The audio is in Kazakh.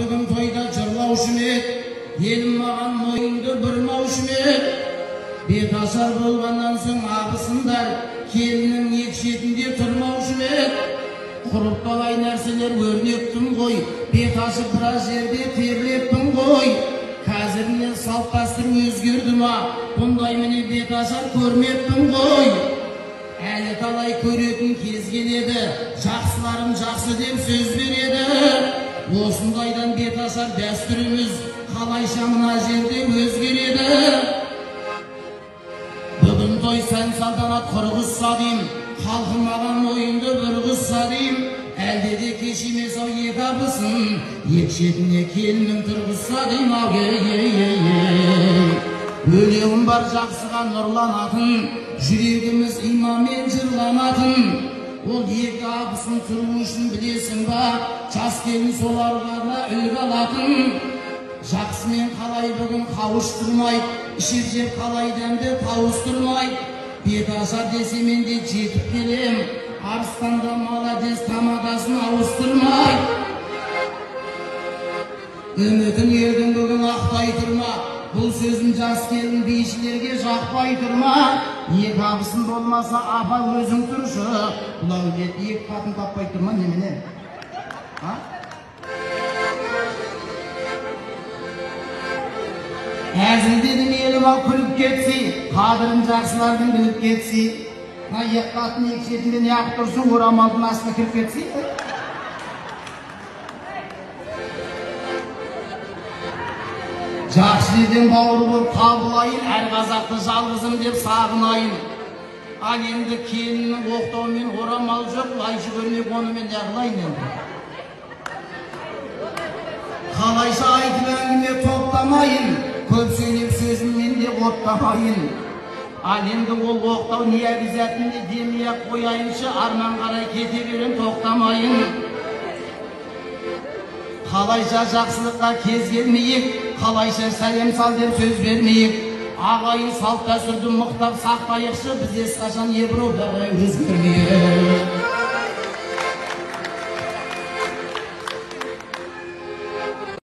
бүгін тойда жырлаушы ме елім маған мойынды бұрмаушы ме беташар болғаннан соң абысындар келіннің екі шетінде тұрмаушы ме құрып талай нәрселер өрнектім ғой бет ашып біраз жерде терлеппін ғой қазірінен салт дәстүр өзгерді ма бұндай міне бет ашар көрмеппін ғой әлі талай көретін кез келеді жақсыларым жақсы деп сөз береді осындайдан бет ашар дәстүріміз қалайша мына жерде өзгереді бүгін той сән салтанат құрғызса дейм халқым маған ойынды бұрғызса дейм әлде де кеш емес ау екі абысын екі шетіне келіннің тұрғызса дейм ау өлеңім бар жақсыға нұрланатын жүрегіміз иманмен жырланатын ол екі абысын тұру үшін білесің ба жас келін соларға үлгі алатын жақсымен қалай бүгін қауыштырмай ішіп жеп қалай дәмді тауыстырмай бет ашар десе мен де жетіп келем арыстанда молодец тамадасын ауыстырмай үмітін елдің бүгін ақтай тұрма бұл сөзім жас келін бишілерге жақпай тұрма екі абысын болмаса апа өзің тұршы бұл әулет екі қатын таппай тұрма немене әзілдедім елім ау күліп кетсей қадірін жақсылардың біліп кетсей мына екі қатын екі шетінде неғып тұрсын орамалдың астына кіріп кетсей жақсы жерден бауыр болып қабылайын әр қазақты жалғызым деп сағынайын ал енді келіннің оқтауымен орамал жоқ лайшы көрмек онымен не қылайын енді қалайша айтып әңгіме тоқтамайын көп сөйлеп сөзіммен де оттамайын ал енді ол оқтау не обязательно демей ақ қояйыншы арман қарай кете берем тоқтамайын қалайша жақсылыққа кез келмейік қалайша сәлем сал деп сөз бермейік ағайын салт дәстүрді мықтап сақтайықшы біз ешқашан Европаға өзгермейік